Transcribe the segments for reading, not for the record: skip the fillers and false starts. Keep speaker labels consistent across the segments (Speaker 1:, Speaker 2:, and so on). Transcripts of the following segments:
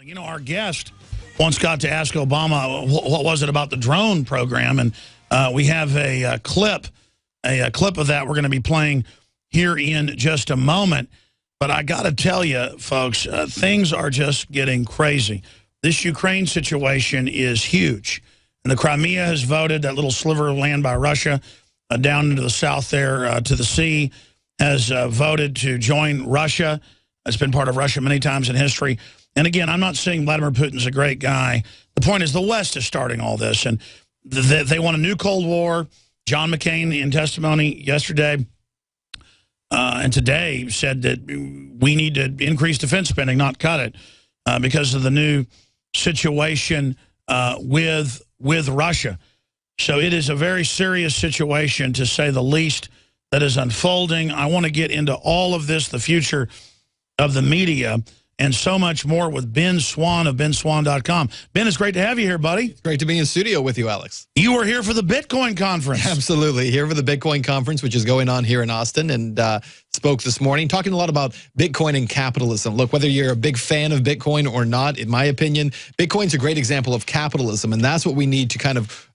Speaker 1: You know, our guest once got to ask Obama, what was it about the drone program? And we have a clip of that we're going to be playing here in just a moment. But I got to tell you, folks, things are just getting crazy. This Ukraine situation is huge. And the Crimea has voted, that little sliver of land by Russia down into the south there to the sea, has voted to join Russia. It's been part of Russia many times in history. And again, I'm not saying Vladimir Putin's a great guy. The point is the West is starting all this. And they want a new Cold War. John McCain, in testimony yesterday and today, said that we need to increase defense spending, not cut it, because of the new situation with Russia. So it is a very serious situation, to say the least, that is unfolding. I want to get into all of this, the future of the media, and so much more with Ben Swann of benswann.com. Ben, it's great to have you here, buddy.
Speaker 2: It's great to be in studio with you, Alex.
Speaker 1: You were here for the Bitcoin conference.
Speaker 2: Absolutely. Here for the Bitcoin conference, which is going on here in Austin, and spoke this morning, talking a lot about Bitcoin and capitalism. Look, whether you're a big fan of Bitcoin or not, in my opinion, Bitcoin's a great example of capitalism, and that's what we need to kind of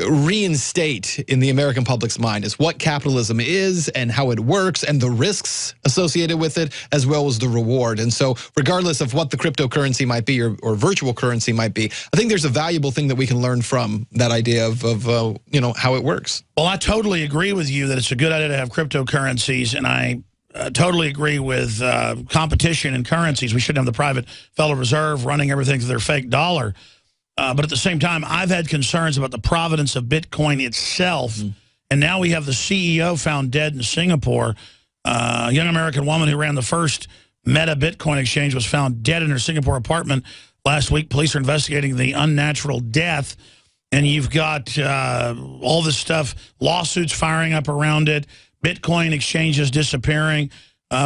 Speaker 2: reinstate in the American public's mind, is what capitalism is and how it works and the risks associated with it, as well as the reward. And so regardless of what the cryptocurrency might be or virtual currency might be, I think there's a valuable thing that we can learn from that idea of you know, how it works.
Speaker 1: Well, I totally agree with you that it's a good idea to have cryptocurrencies, and I totally agree with competition in currencies. We shouldn't have the private Federal Reserve running everything through their fake dollar. But at the same time, I've had concerns about the provenance of Bitcoin itself. And now we have the CEO found dead in Singapore. A young American woman who ran the first Meta Bitcoin exchange was found dead in her Singapore apartment last week. Police are investigating the unnatural death. And you've got all this stuff, lawsuits firing up around it, Bitcoin exchanges disappearing.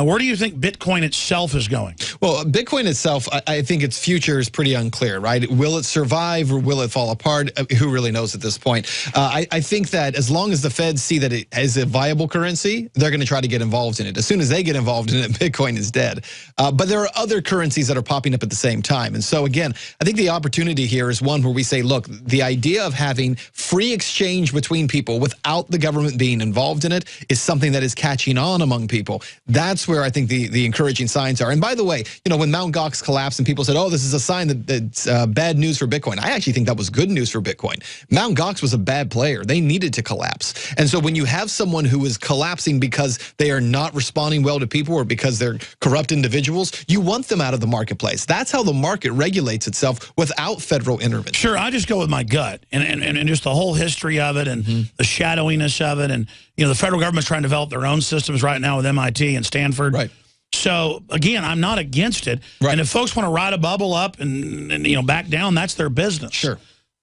Speaker 1: Where do you think Bitcoin itself is going? Well,
Speaker 2: Bitcoin itself, I think its future is pretty unclear, right? Will it survive or will it fall apart? Who really knows at this point? I think that as long as the Feds see that it is a viable currency, they're going to try to get involved in it. As soon as they get involved in it, Bitcoin is dead. But there are other currencies that are popping up at the same time. And so again, I think the opportunity here is one where we say, look, the idea of having free exchange between people without the government being involved in it is something that is catching on among people. That's where I think the encouraging signs are. And by the way, you know, when Mt. Gox collapsed and people said, oh, this is a sign that's bad news for Bitcoin, I actually think that was good news for Bitcoin. Mt. Gox was a bad player. They needed to collapse. And so when you have someone who is collapsing because they are not responding well to people or because they're corrupt individuals, you want them out of the marketplace. That's how the market regulates itself without federal intervention.
Speaker 1: Sure, I just go with my gut and just the whole history of it and the shadowiness of it. And, you know, the federal government's trying to develop their own systems right now with MIT and Stanford.
Speaker 2: Right.
Speaker 1: So, again, I'm not against it. Right. And if folks want to ride a bubble up and, you know, back down, that's their business.
Speaker 2: Sure.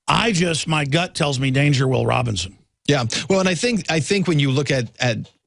Speaker 1: My gut tells me danger Will Robinson.
Speaker 2: Yeah. Well, and I think when you look at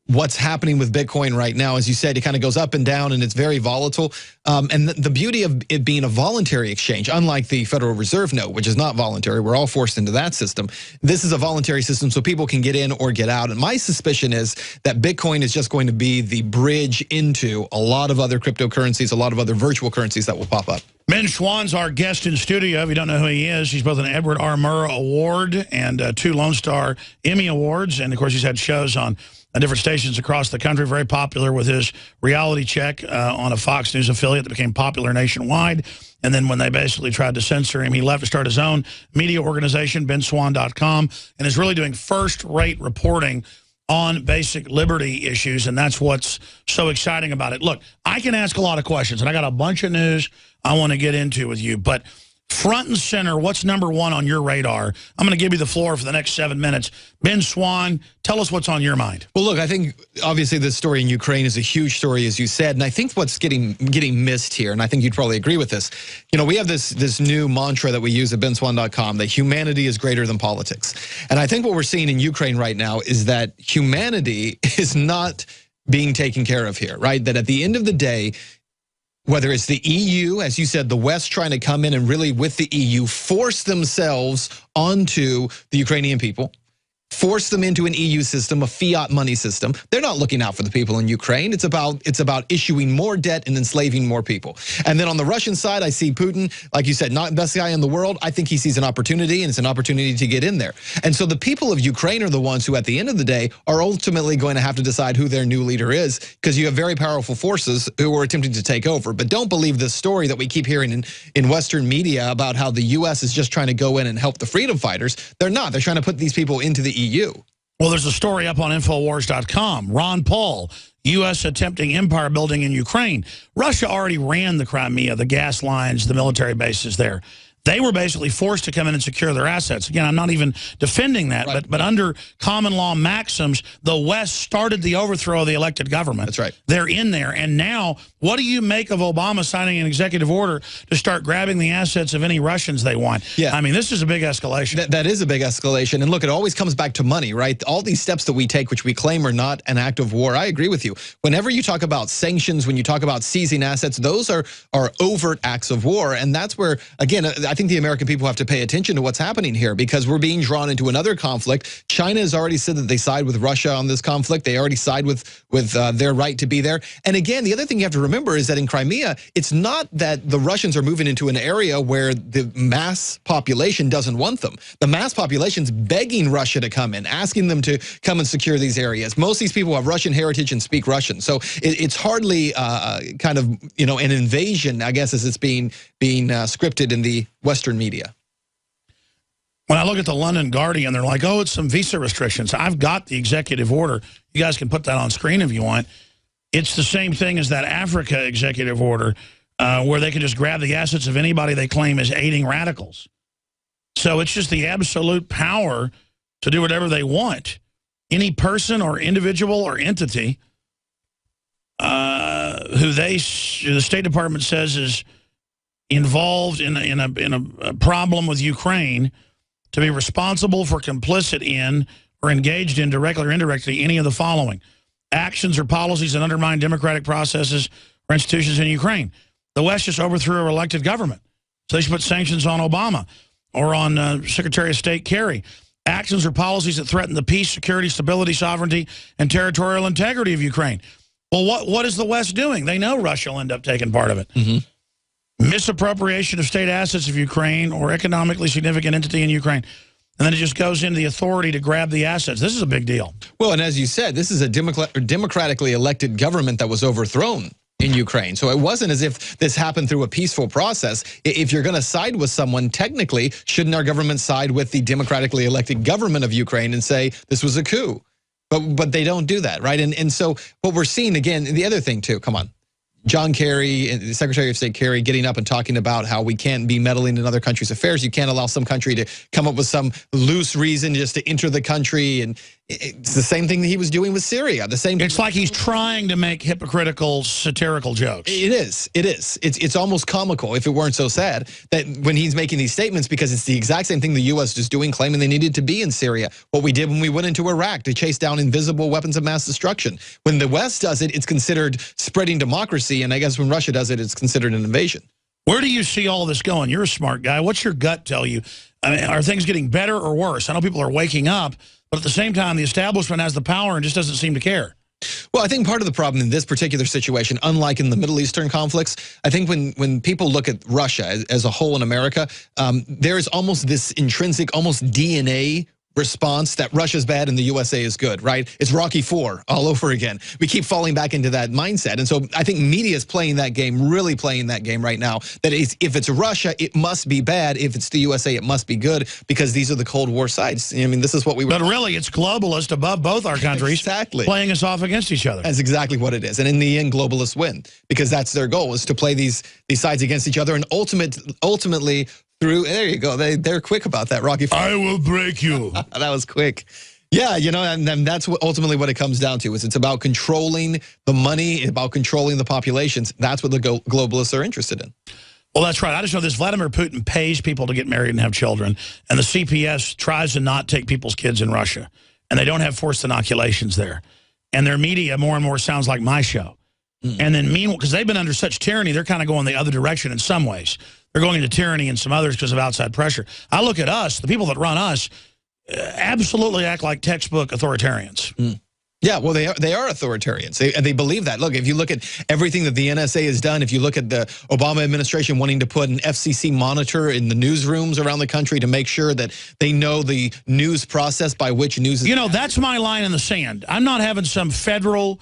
Speaker 2: what's happening with Bitcoin right now, as you said, it kind of goes up and down and it's very volatile. And the beauty of it being a voluntary exchange, unlike the Federal Reserve note, which is not voluntary, we're all forced into that system. This is a voluntary system so people can get in or get out. And my suspicion is that Bitcoin is just going to be the bridge into a lot of other cryptocurrencies, a lot of other virtual currencies that will pop up.
Speaker 1: Ben Swann's our guest in studio. If you don't know who he is, he's both an Edward R. Murrow Award and 2 Lone Star Emmy Awards. And, of course, he's had shows on different stations across the country, very popular with his reality check on a Fox News affiliate that became popular nationwide. And then when they basically tried to censor him, he left to start his own media organization, benswann.com, and is really doing first-rate reporting on basic liberty issues, and that's what's so exciting about it. Look, I can ask a lot of questions, and I got a bunch of news I want to get into with you, but front and center, what's number one on your radar? I'm going to give you the floor for the next 7 minutes. Ben Swann, tell us what's on your mind.
Speaker 2: Well, look, I think obviously this story in Ukraine is a huge story, as you said, and I think what's getting missed here, and I think you'd probably agree with this, you know, we have this new mantra that we use at benswann.com, that humanity is greater than politics. And I think what we're seeing in Ukraine right now is that humanity is not being taken care of here, right? That at the end of the day, whether it's the EU, as you said, the West trying to come in and really with the EU force themselves onto the Ukrainian people, force them into an EU system, a fiat money system. They're not looking out for the people in Ukraine. It's about issuing more debt and enslaving more people. And then on the Russian side, I see Putin, like you said, not the best guy in the world. I think he sees an opportunity, and it's an opportunity to get in there. And so the people of Ukraine are the ones who, at the end of the day, are ultimately going to have to decide who their new leader is, because you have very powerful forces who are attempting to take over. But don't believe the story that we keep hearing in Western media about how the U.S. is just trying to go in and help the freedom fighters. They're not. They're trying to put these people into the EU.
Speaker 1: Well, there's a story up on Infowars.com. Ron Paul, U.S. attempting empire building in Ukraine. Russia already ran the Crimea, the gas lines, the military bases there. They were basically forced to come in and secure their assets. Again, I'm not even defending that,
Speaker 2: right.
Speaker 1: but under common law maxims, the West started the overthrow of the elected government.
Speaker 2: That's right.
Speaker 1: They're in there. And now, what do you make of Obama signing an executive order to start grabbing the assets of any Russians they want?
Speaker 2: Yeah.
Speaker 1: I mean, this is a big escalation.
Speaker 2: That is a big escalation. And look, it always comes back to money, right? All these steps that we take, which we claim are not an act of war, I agree with you. Whenever you talk about sanctions, when you talk about seizing assets, those are overt acts of war. And that's where, again, I think the American people have to pay attention to what's happening here, because we're being drawn into another conflict. China has already said that they side with Russia on this conflict. They already side with their right to be there. And again, the other thing you have to remember is that in Crimea, it's not that the Russians are moving into an area where the mass population doesn't want them. The mass population's begging Russia to come in, asking them to come and secure these areas. Most of these people have Russian heritage and speak Russian. So it's hardly kind of, an invasion, I guess, as it's being scripted in the Western media.
Speaker 1: When I look at the London Guardian, they're like, oh, it's some visa restrictions. I've got the executive order. You guys can put that on screen if you want. It's the same thing as that Africa executive order where they can just grab the assets of anybody they claim is aiding radicals. So it's just the absolute power to do whatever they want. Any person or individual or entity who the State Department says is involved in a problem with Ukraine to be responsible for, complicit in, or engaged in directly or indirectly any of the following: actions or policies that undermine democratic processes or institutions in Ukraine. The West just overthrew our elected government, so they should put sanctions on Obama or on Secretary of State Kerry. Actions or policies that threaten the peace, security, stability, sovereignty, and territorial integrity of Ukraine. Well, what is the West doing? They know Russia will end up taking part of it.
Speaker 2: Mm-hmm.
Speaker 1: Misappropriation of state assets of Ukraine or economically significant entity in Ukraine. And then it just goes into the authority to grab the assets. This is a big deal.
Speaker 2: Well, and as you said, this is a democratically elected government that was overthrown in Ukraine. So it wasn't as if this happened through a peaceful process. If you're going to side with someone, technically, shouldn't our government side with the democratically elected government of Ukraine and say this was a coup? But they don't do that, right? And so what we're seeing, again, the other thing too, come on, John Kerry, and the Secretary of State Kerry, getting up and talking about how we can't be meddling in other countries' affairs. You can't allow some country to come up with some loose reason just to enter the country. And it's the same thing that he was doing with Syria. The same.
Speaker 1: It's like he's trying to make hypocritical, satirical jokes.
Speaker 2: It is. It is. It's almost comical, if it weren't so sad, that when he's making these statements, because it's the exact same thing the U.S. is doing, claiming they needed to be in Syria. What we did when we went into Iraq to chase down invisible weapons of mass destruction. When the West does it, it's considered spreading democracy. And I guess when Russia does it, it's considered an invasion.
Speaker 1: Where do you see all this going? You're a smart guy. What's your gut tell you? I mean, are things getting better or worse? I know people are waking up, but at the same time, the establishment has the power and just doesn't seem to care.
Speaker 2: Well, I think part of the problem in this particular situation, unlike in the Middle Eastern conflicts, I think when people look at Russia as a whole in America, there is almost this intrinsic, almost DNA response that Russia's bad and the USA is good, right? It's Rocky IV all over again. We keep falling back into that mindset. And so I think media is playing that game, really playing that game right now, that if it's Russia, it must be bad. If it's the USA, it must be good, because these are the Cold War sides. I mean, this is what we were.
Speaker 1: But really, it's globalist above both our countries.
Speaker 2: Exactly.
Speaker 1: Playing us off against each other.
Speaker 2: That's exactly what it is. And in the end, globalists win, because that's their goal, is to play these sides against each other, and ultimately through, there you go. They're quick about that, Rocky.
Speaker 1: I will break you.
Speaker 2: That was quick. Yeah, and that's ultimately what it comes down to. Is it's about controlling the money, about controlling the populations. That's what the globalists are interested in.
Speaker 1: Well, that's right. I just know this. Vladimir Putin pays people to get married and have children, and the CPS tries to not take people's kids in Russia, and they don't have forced inoculations there. And their media more and more sounds like my show. And then meanwhile, because they've been under such tyranny, they're kind of going the other direction in some ways. They're going into tyranny in some others because of outside pressure. I look at us, the people that run us, absolutely act like textbook authoritarians.
Speaker 2: Yeah, well, they are authoritarians. They believe that. Look, if you look at everything that the NSA has done, if you look at the Obama administration wanting to put an FCC monitor in the newsrooms around the country to make sure that they know the news process by which news is...
Speaker 1: You know, that's my line in the sand. I'm not having some federal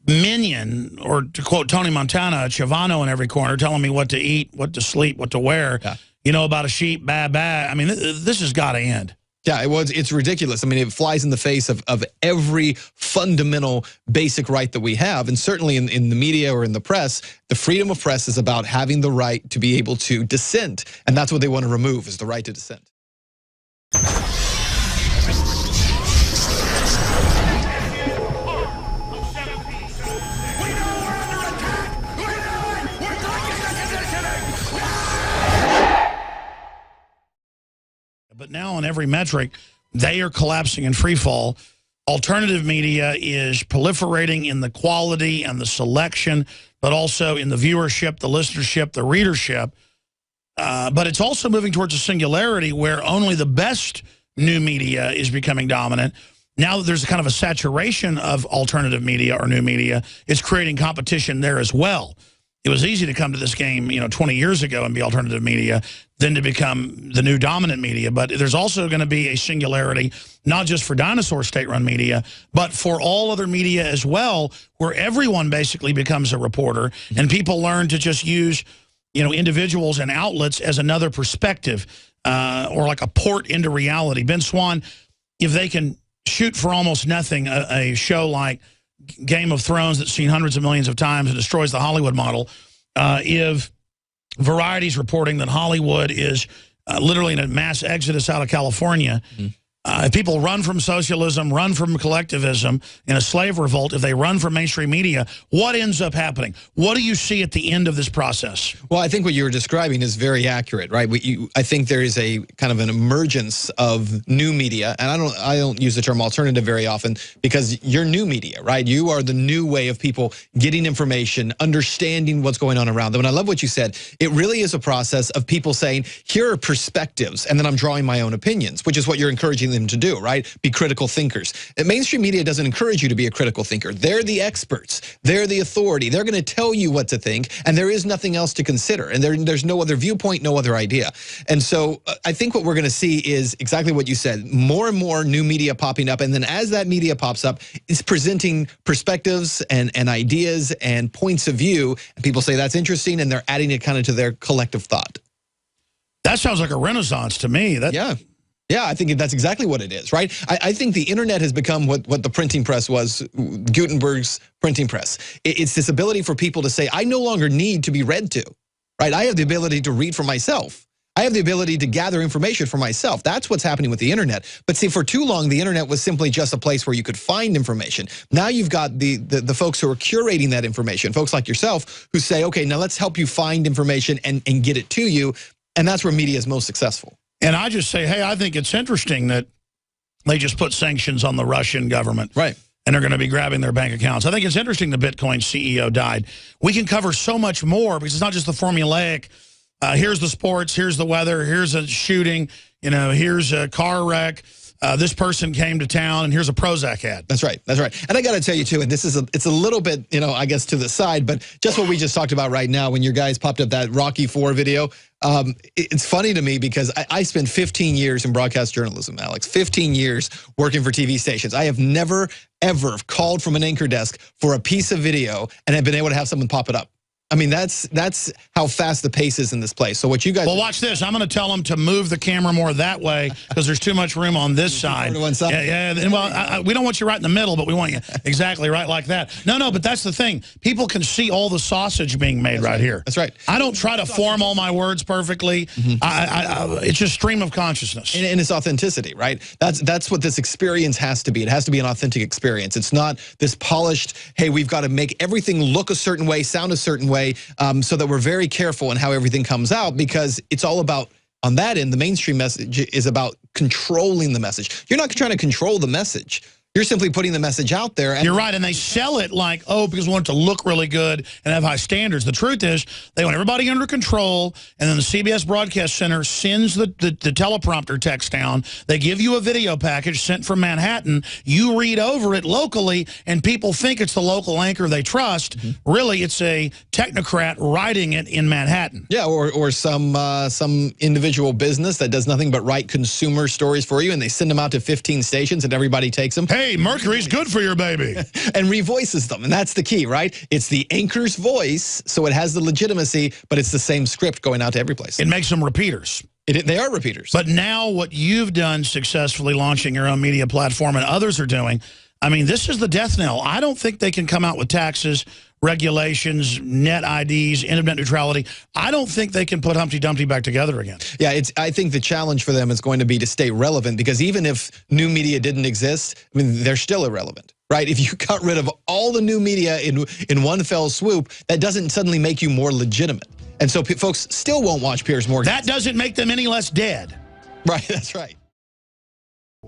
Speaker 1: minion, or to quote Tony Montana, a Chavano in every corner telling me what to eat, what to sleep, what to wear. Yeah. You know, about a sheep, bah. I mean, this has got to end.
Speaker 2: Yeah, it's ridiculous. I mean, it flies in the face of every fundamental basic right that we have. And certainly in the media or in the press, the freedom of press is about having the right to be able to dissent. And that's what they want to remove, is the right to dissent.
Speaker 1: But now on every metric, they are collapsing in free fall. Alternative media is proliferating in the quality and the selection, but also in the viewership, the listenership, the readership. But it's also moving towards a singularity where only the best new media is becoming dominant. Now that there's kind of a saturation of alternative media or new media, it's creating competition there as well. It was easy to come to this game, 20 years ago and be alternative media than to become the new dominant media. But there's also going to be a singularity, not just for dinosaur state-run media, but for all other media as well, where everyone basically becomes a reporter and people learn to just use, individuals and outlets as another perspective or like a port into reality. Ben Swann, if they can shoot for almost nothing a show like Game of Thrones that's seen hundreds of millions of times and destroys the Hollywood model, if Variety's reporting that Hollywood is literally in a mass exodus out of California, if people run from socialism, run from collectivism in a slave revolt, if they run from mainstream media, what ends up happening? What do you see at the end of this process?
Speaker 2: Well, I think what you were describing is very accurate, right? I think there is a kind of an emergence of new media, and I don't use the term alternative very often because you're new media, right? You are the new way of people getting information, understanding what's going on around them. And I love what you said. It really is a process of people saying, here are perspectives, and then I'm drawing my own opinions, which is what you're encouraging them to do, right? Be critical thinkers. And mainstream media doesn't encourage you to be a critical thinker. They're the experts. They're the authority. They're going to tell you what to think, and there is nothing else to consider. And there's no other viewpoint, no other idea. And so I think what we're going to see is exactly what you said. More and more new media popping up, and then as that media pops up, it's presenting perspectives and ideas and points of view, and people say that's interesting, and they're adding it kind of to their collective thought.
Speaker 1: That sounds like a renaissance to me.
Speaker 2: Yeah, I think that's exactly what it is, right? I think the internet has become what the printing press was, Gutenberg's printing press. It's this ability for people to say, I no longer need to be read to, right? I have the ability to read for myself. I have the ability to gather information for myself. That's what's happening with the internet. But see, for too long, the internet was simply just a place where you could find information. Now you've got the folks who are curating that information, folks like yourself, who say, okay, now let's help you find information and get it to you. And that's where media is most successful.
Speaker 1: And I just say, hey, I think it's interesting that they just put sanctions on the Russian government.
Speaker 2: Right.
Speaker 1: And they're going to be grabbing their bank accounts. I think it's interesting the Bitcoin CEO died. We can cover so much more because it's not just the formulaic, here's the sports, here's the weather, here's a shooting, here's a car wreck. This person came to town, and here's a Prozac ad.
Speaker 2: That's right. That's right. And I got to tell you, too, and this is it's a little bit, I guess, to the side, but just what we just talked about right now when your guys popped up that Rocky IV video, it's funny to me because I spent 15 years in broadcast journalism, Alex, 15 years working for TV stations. I have never, ever called from an anchor desk for a piece of video and have been able to have someone pop it up. I mean, that's how fast the pace is in this place. So what you guys...
Speaker 1: Well, watch this. I'm going to tell them to move the camera more that way because there's too much room on this side.
Speaker 2: One side.
Speaker 1: Yeah. Well, we don't want you right in the middle, but we want you exactly right like that. No, but that's the thing. People can see all the sausage being made right here.
Speaker 2: That's right.
Speaker 1: I don't try to form all my words perfectly. It's just stream of consciousness.
Speaker 2: And it's authenticity, right? That's what this experience has to be. It has to be an authentic experience. It's not this polished, hey, we've got to make everything look a certain way, sound a certain way, so that we're very careful in how everything comes out, because it's all about, on that end, the mainstream message is about controlling the message. You're not trying to control the message. You're simply putting the message out there. And
Speaker 1: you're right, and they sell it like, oh, because we want it to look really good and have high standards. The truth is, they want everybody under control, and then the CBS Broadcast Center sends the teleprompter text down. They give you a video package sent from Manhattan. You read over it locally, and people think it's the local anchor they trust. Really, it's a technocrat writing it in Manhattan.
Speaker 2: Yeah, or some individual business that does nothing but write consumer stories for you, and they send them out to 15 stations, and everybody takes them.
Speaker 1: Hey, mercury's good for your baby.
Speaker 2: And revoices them, and that's the key, right? It's the anchor's voice, so it has the legitimacy, but it's the same script going out to every place.
Speaker 1: It makes them repeaters.
Speaker 2: They are repeaters.
Speaker 1: But now what you've done successfully, launching your own media platform, and others are doing, I mean, this is the death knell. I don't think they can come out with taxes, regulations, net IDs, internet neutrality. I don't think they can put Humpty Dumpty back together again.
Speaker 2: Yeah, I think the challenge for them is going to be to stay relevant, because even if new media didn't exist, I mean, they're still irrelevant, right? If you got rid of all the new media in one fell swoop, that doesn't suddenly make you more legitimate. And so folks still won't watch Piers Morgan.
Speaker 1: That doesn't make them any less dead.
Speaker 2: Right, that's right.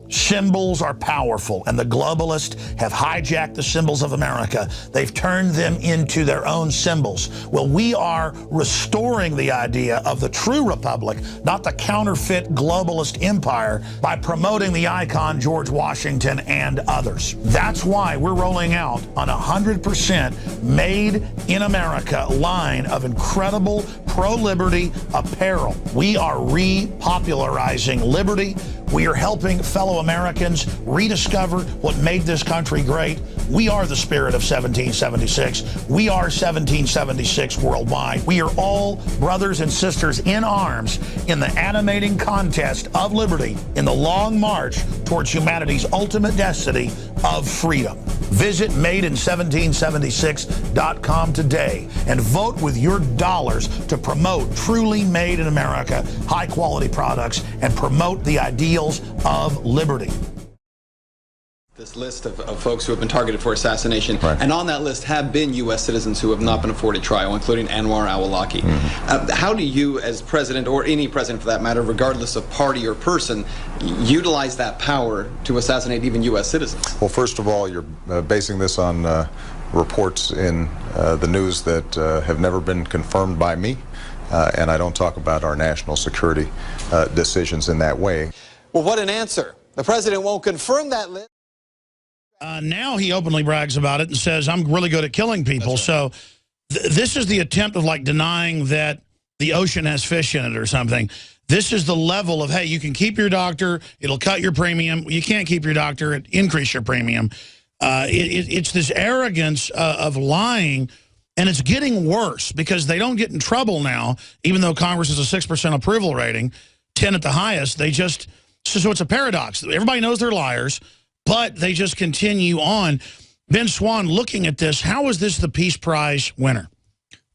Speaker 1: Symbols are powerful, and the globalists have hijacked the symbols of America. They've turned them into their own symbols. Well, we are restoring the idea of the true republic, not the counterfeit globalist empire, by promoting the icon George Washington and others. That's why we're rolling out an 100% made in America line of incredible pro-liberty apparel. We are repopularizing liberty. We are helping fellow Americans rediscover what made this country great. We are the spirit of 1776. We are 1776 worldwide. We are all brothers and sisters in arms in the animating contest of liberty in the long march towards humanity's ultimate destiny of freedom. Visit madein1776.com today and vote with your dollars to promote truly made in America, high-quality products, and promote the ideals of liberty.
Speaker 3: This list of folks who have been targeted for assassination,
Speaker 4: right.
Speaker 3: And on that list have been U.S. citizens who have not been afforded trial, including Anwar al-Awlaki. How do you, as president, or any president for that matter, regardless of party or person, utilize that power to assassinate even U.S. citizens?
Speaker 4: Well, first of all, you're basing this on reports in the news that have never been confirmed by me, and I don't talk about our national security decisions in that way.
Speaker 3: Well, what an answer. The president won't confirm that list.
Speaker 1: Now he openly brags about it and says, I'm really good at killing people. Right. So this is the attempt of like denying that the ocean has fish in it or something. This is the level of, hey, you can keep your doctor, it'll cut your premium. You can't keep your doctor, it increase your premium. It's this arrogance of lying, and it's getting worse because they don't get in trouble now, even though Congress has a 6% approval rating, 10 at the highest. They just, so it's a paradox. Everybody knows they're liars, but they just continue on. Ben Swann, looking at this, how is this the Peace Prize winner?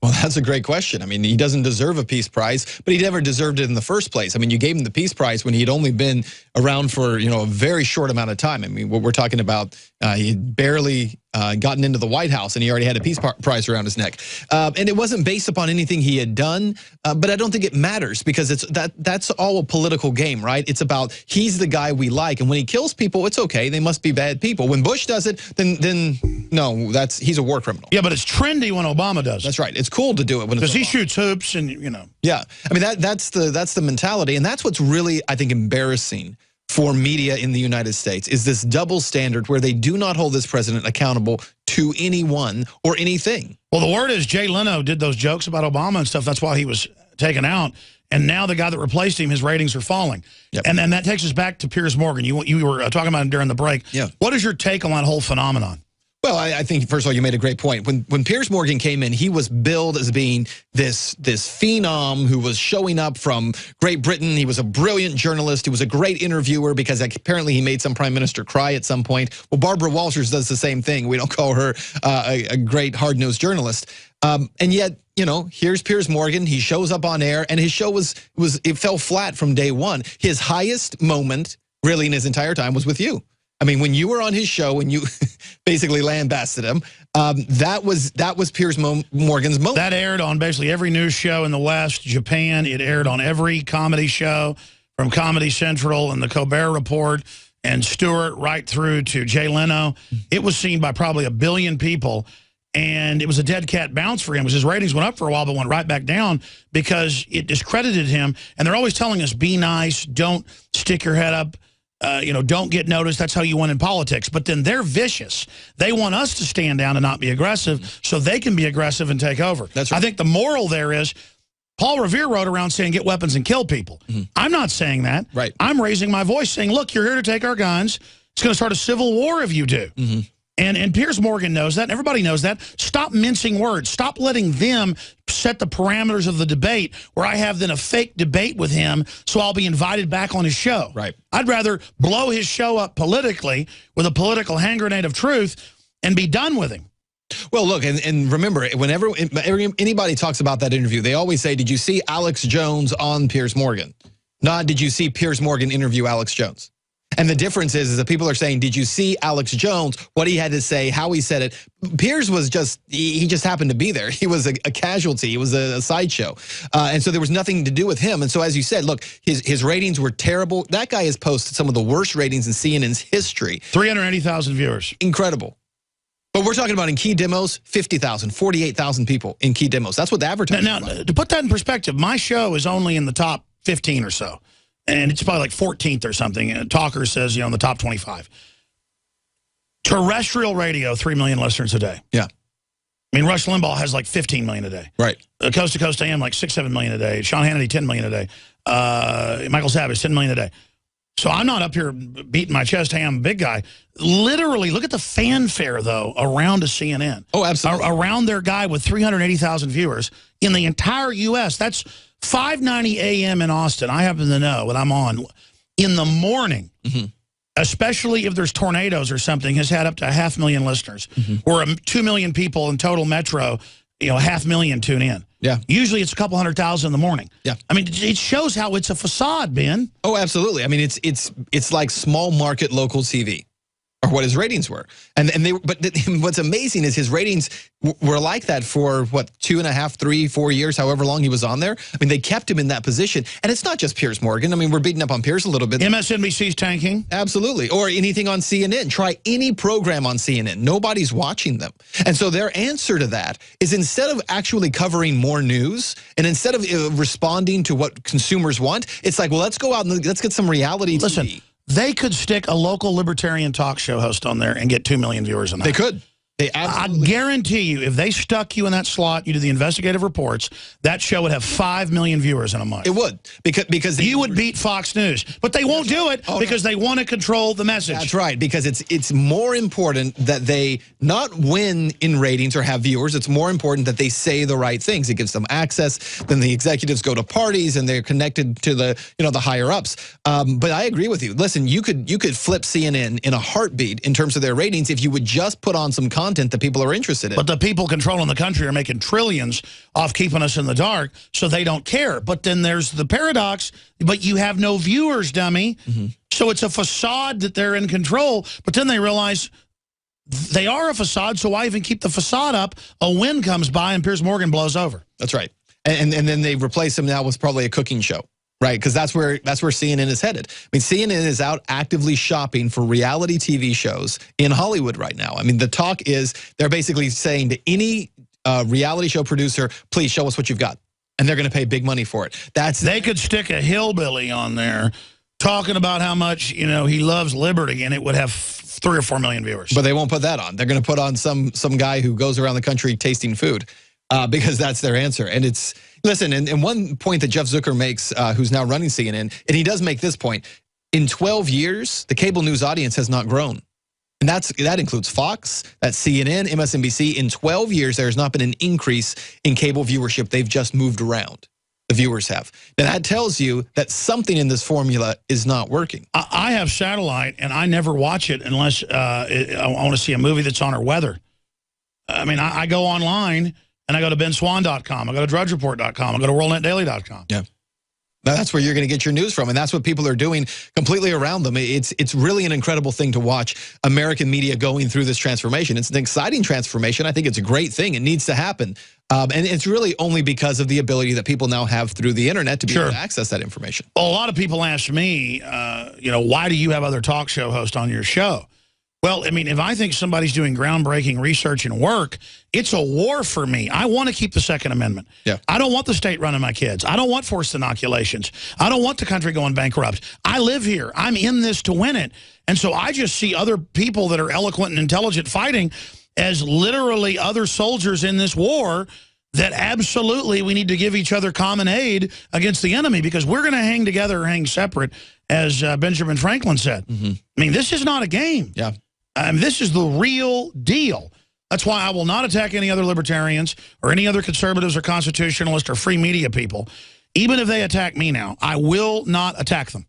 Speaker 2: Well, that's a great question. I mean, he doesn't deserve a Peace Prize, but he never deserved it in the first place. I mean, you gave him the Peace Prize when he'd only been around for, a very short amount of time. I mean, what we're talking about, he'd barely gotten into the White House, and he already had a Peace Prize around his neck. And it wasn't based upon anything he had done, but I don't think it matters because that's all a political game, right? It's about he's the guy we like, and when he kills people, it's okay. They must be bad people. When Bush does it, then no, he's a war criminal.
Speaker 1: Yeah, but it's trendy when Obama does it.
Speaker 2: That's right. It's cool to do it when
Speaker 1: because he shoots hoops and
Speaker 2: Yeah, I mean that's the mentality, and that's what's really, I think, embarrassing for media in the United States is this double standard where they do not hold this president accountable to anyone or anything.
Speaker 1: Well, the word is Jay Leno did those jokes about Obama and stuff. That's why he was taken out. And now the guy that replaced him, his ratings are falling.
Speaker 2: Yep.
Speaker 1: And then that takes us back to Piers Morgan. You were talking about him during the break.
Speaker 2: Yeah.
Speaker 1: What is your take on that whole phenomenon?
Speaker 2: Well, I think, first of all, you made a great point. When Piers Morgan came in, he was billed as being this phenom who was showing up from Great Britain. He was a brilliant journalist. He was a great interviewer because apparently he made some prime minister cry at some point. Well, Barbara Walters does the same thing. We don't call her a great hard-nosed journalist. And yet, here's Piers Morgan. He shows up on air, and his show it fell flat from day one. His highest moment, really, in his entire time was with you. I mean, when you were on his show and you basically lambasted him, that was Piers Morgan's moment.
Speaker 1: That aired on basically every news show in the West, Japan. It aired on every comedy show from Comedy Central and the Colbert Report. and Stewart right through to Jay Leno. It was seen by probably 1 billion people, and it was a dead cat bounce for him. His ratings went up for a while but went right back down because it discredited him. And they're always telling us, be nice, don't stick your head up, don't get noticed. That's how you win in politics. But then they're vicious. They want us to stand down and not be aggressive so they can be aggressive and take over.
Speaker 2: That's right.
Speaker 1: I think the moral there is Paul Revere rode around saying, get weapons and kill people. I'm not saying that.
Speaker 2: Right.
Speaker 1: I'm raising my voice saying, look, you're here to take our guns. It's going to start a civil war if you do. And Piers Morgan knows that. And everybody knows that. Stop mincing words. Stop letting them set the parameters of the debate where I have then a fake debate with him so I'll be invited back on his show.
Speaker 2: Right.
Speaker 1: I'd rather blow his show up politically with a political hand grenade of truth and be done with him.
Speaker 2: Well, look, and remember, whenever anybody talks about that interview, they always say, did you see Alex Jones on Piers Morgan? Not, did you see Piers Morgan interview Alex Jones? And the difference is that people are saying, did you see Alex Jones, what he had to say, how he said it? Piers was just, he just happened to be there. He was a casualty. He was a sideshow. And so there was nothing to do with him. And so as you said, look, his ratings were terrible. That guy has posted some of the worst ratings in CNN's history.
Speaker 1: 380,000 viewers.
Speaker 2: Incredible. But we're talking about in key demos, 50,000, 48,000 people in key demos. That's what the advertising
Speaker 1: Now, to put that in perspective, my show is only in the top 15 or so. And it's probably like 14th or something. Talker says, in the top 25. Terrestrial radio, 3 million listeners a day.
Speaker 2: Yeah.
Speaker 1: I mean, Rush Limbaugh has like 15 million a day.
Speaker 2: Right.
Speaker 1: Coast to Coast AM, like 6-7 million a day. Sean Hannity, 10 million a day. Michael Savage, 10 million a day. So I'm not up here beating my chest, hey, I'm a big guy. Literally, look at the fanfare, though, around a CNN.
Speaker 2: Oh, absolutely.
Speaker 1: Around their guy with 380,000 viewers in the entire U.S. That's 5:90 a.m. in Austin. I happen to know when I'm on in the morning, especially if there's tornadoes or something, has had up to 500,000 listeners. Or 2 million people in total metro, 500,000 tune in.
Speaker 2: Yeah.
Speaker 1: Usually it's a couple 100,000 in the morning.
Speaker 2: Yeah.
Speaker 1: I mean, it shows how it's a facade, Ben.
Speaker 2: Oh, absolutely. I mean, it's like small market local TV, or what his ratings were. And what's amazing is his ratings were like that for, what, 2.5, 3, 4 years, however long he was on there. I mean, they kept him in that position. And it's not just Piers Morgan. I mean, we're beating up on Piers a little bit.
Speaker 1: MSNBC's tanking.
Speaker 2: Absolutely. Or anything on CNN. Try any program on CNN. Nobody's watching them. And so their answer to that is, instead of actually covering more news and instead of responding to what consumers want, it's like, well, let's go out and let's get some reality TV.
Speaker 1: Listen, they could stick a local libertarian talk show host on there and get 2 million viewers a night.
Speaker 2: They could. They absolutely.
Speaker 1: I guarantee you, if they stuck you in that slot, you do the investigative reports, that show would have 5 million viewers in a month.
Speaker 2: It would, because
Speaker 1: you would beat Fox News, but they won't do it because they want to control the message.
Speaker 2: That's right, because it's more important that they not win in ratings or have viewers. It's more important that they say the right things. It gives them access. Then the executives go to parties and they're connected to the the higher ups. But I agree with you. Listen, you could flip CNN in a heartbeat in terms of their ratings if you would just put on some content that people are interested in.
Speaker 1: But the people controlling the country are making trillions off keeping us in the dark, so they don't care. But then there's the paradox, but you have no viewers, dummy. So it's a facade that they're in control, but then they realize they are a facade, so why even keep the facade up? A wind comes by and Piers Morgan blows over.
Speaker 2: That's right. And then they replace him now with probably a cooking show. Right, because that's where CNN is headed. I mean, CNN is out actively shopping for reality TV shows in Hollywood right now. I mean, the talk is they're basically saying to any reality show producer, please show us what you've got. And they're going to pay big money for it.
Speaker 1: They could stick a hillbilly on there talking about how much, he loves liberty, and it would have 3 or 4 million viewers.
Speaker 2: But they won't put that on. They're going to put on some guy who goes around the country tasting food. Because that's their answer. And it's, listen, and one point that Jeff Zucker makes, who's now running CNN, and he does make this point, in 12 years, the cable news audience has not grown. And that includes Fox, that's CNN, MSNBC. In 12 years, there has not been an increase in cable viewership. They've just moved around. The viewers have. Now, that tells you that something in this formula is not working.
Speaker 1: I have satellite, and I never watch it unless I want to see a movie that's on or weather. I mean, I go online, and I go to benswan.com, I go to drudgereport.com, I go to worldnetdaily.com.
Speaker 2: Yeah. That's where you're going to get your news from, and that's what people are doing completely around them. It's really an incredible thing to watch American media going through this transformation. It's an exciting transformation. I think it's a great thing. It needs to happen. And it's really only because of the ability that people now have through the internet to be able to access that information.
Speaker 1: Well, a lot of people ask me, why do you have other talk show hosts on your show? Well, I mean, if I think somebody's doing groundbreaking research and work, it's a war for me. I want to keep the Second Amendment.
Speaker 2: Yeah.
Speaker 1: I don't want the state running my kids. I don't want forced inoculations. I don't want the country going bankrupt. I live here. I'm in this to win it. And so I just see other people that are eloquent and intelligent fighting as literally other soldiers in this war that absolutely we need to give each other common aid against the enemy, because we're going to hang together or hang separate, as Benjamin Franklin said. I mean, this is not a game.
Speaker 2: Yeah.
Speaker 1: This is the real deal. That's why I will not attack any other libertarians or any other conservatives or constitutionalists or free media people. Even if they attack me now, I will not attack them.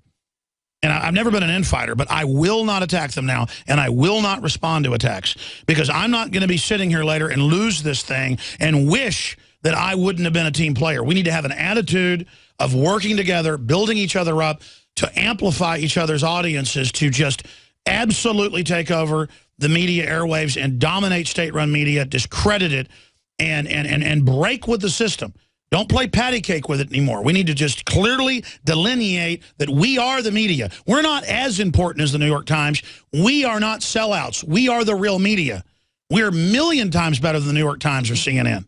Speaker 1: And I've never been an infighter, but I will not attack them now, and I will not respond to attacks, because I'm not going to be sitting here later and lose this thing and wish that I wouldn't have been a team player. We need to have an attitude of working together, building each other up, to amplify each other's audiences, to just absolutely take over the media airwaves and dominate state-run media, discredit it, and break with the system. Don't play patty cake with it anymore. We need to just clearly delineate that we are the media. We're not as important as the New York Times. We are not sellouts. We are the real media. We're a million times better than the New York Times or CNN.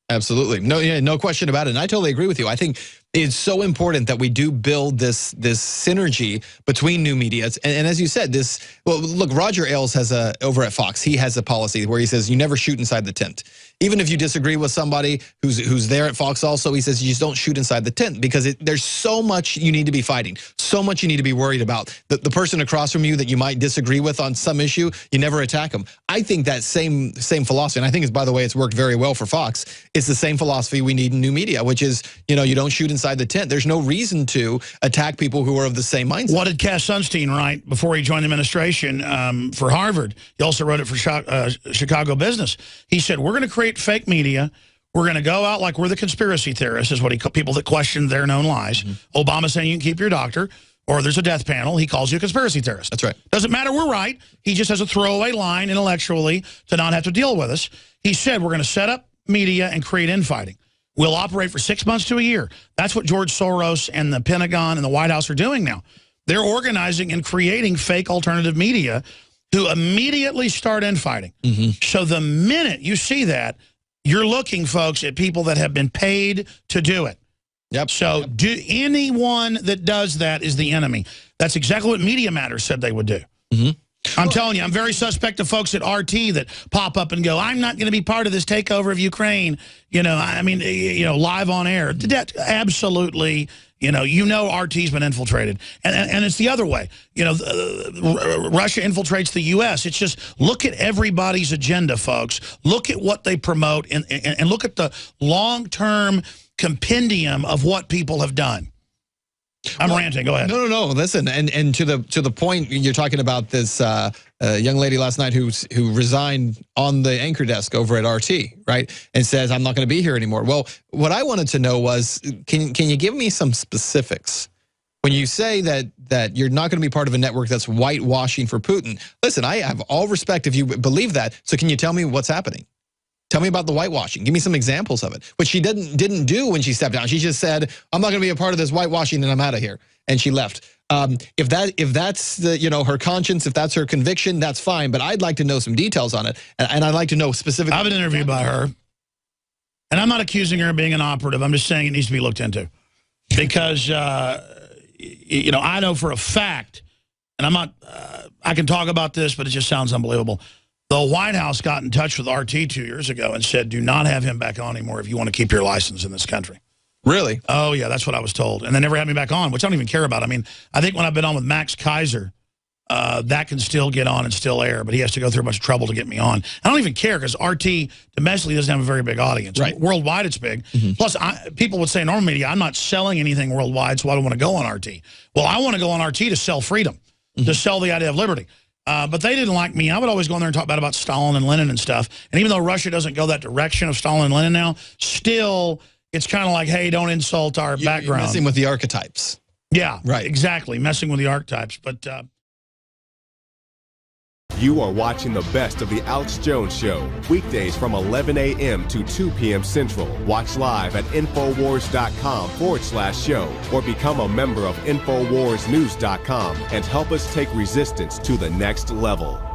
Speaker 2: Absolutely. No question about it. And I totally agree with you. I think it's so important that we do build this synergy between new media. And as you said, well, look, Roger Ailes has over at Fox, he has a policy where he says you never shoot inside the tent. Even if you disagree with somebody who's there at Fox also, he says you just don't shoot inside the tent, because there's so much you need to be fighting, so much you need to be worried about. The person across from you that you might disagree with on some issue, you never attack them. I think that same philosophy, and I think, by the way, it's worked very well for Fox, it's the same philosophy we need in new media, which is, you don't shoot inside the tent. There's no reason to attack people who are of the same mindset.
Speaker 1: What did Cass Sunstein write before he joined the administration for Harvard? He also wrote it for Chicago Business. He said, we're going to create fake media. We're going to go out like we're the conspiracy theorists, is what he called people that question their known lies. Obama saying you can keep your doctor, or there's a death panel. He calls you a conspiracy theorist.
Speaker 2: That's right.
Speaker 1: Doesn't matter, we're right. He just has a throwaway line intellectually to not have to deal with us. He said we're going to set up media and create infighting. We'll operate for 6 months to a year. That's what George Soros and the Pentagon and the White House are doing now. They're organizing and creating fake alternative media who immediately start infighting. So the minute you see that, you're looking, folks, at people that have been paid to do it.
Speaker 2: Yep.
Speaker 1: So anyone that does that is the enemy. That's exactly what Media Matters said they would do. I'm telling you, I'm very suspect of folks at RT that pop up and go, I'm not going to be part of this takeover of Ukraine, live on air. That absolutely, RT's been infiltrated. And it's the other way. Russia infiltrates the U.S. It's just, look at everybody's agenda, folks. Look at what they promote and look at the long-term compendium of what people have done. I'm ranting. Go ahead.
Speaker 2: No. Listen, and to the point, you're talking about this young lady last night who resigned on the anchor desk over at RT, right? And says, I'm not going to be here anymore. Well, what I wanted to know was, can you give me some specifics? When you say that you're not going to be part of a network that's whitewashing for Putin, listen, I have all respect if you believe that. So can you tell me what's happening? Tell me about the whitewashing. Give me some examples of it. Which she didn't do when she stepped down. She just said, I'm not going to be a part of this whitewashing and I'm out of here. And she left. If that's her conscience, if that's her conviction, that's fine. But I'd like to know some details on it. And I'd like to know specifically.
Speaker 1: I've been interviewed by her. And I'm not accusing her of being an operative. I'm just saying it needs to be looked into. Because, I know for a fact, and I'm not, I can talk about this, but it just sounds unbelievable. The White House got in touch with RT 2 years ago and said, do not have him back on anymore if you want to keep your license in this country.
Speaker 2: Really?
Speaker 1: Oh, yeah, that's what I was told. And they never had me back on, which I don't even care about. I mean, I think when I've been on with Max Kaiser, that can still get on and still air, but he has to go through a bunch of trouble to get me on. I don't even care because RT domestically doesn't have a very big audience.
Speaker 2: Right.
Speaker 1: Worldwide, it's big. Plus, people would say in normal media, I'm not selling anything worldwide, so I don't want to go on RT. Well, I want to go on RT to sell freedom, to sell the idea of liberty. But they didn't like me. I would always go in there and talk bad about Stalin and Lenin and stuff. And even though Russia doesn't go that direction of Stalin and Lenin now, still, it's kind of like, hey, don't insult our background.
Speaker 2: You're messing with the archetypes.
Speaker 1: Yeah,
Speaker 2: right.
Speaker 1: Exactly. Messing with the archetypes. But
Speaker 5: You are watching the best of the Alex Jones Show, weekdays from 11 a.m. to 2 p.m. Central. Watch live at Infowars.com/show or become a member of InfoWarsNews.com and help us take resistance to the next level.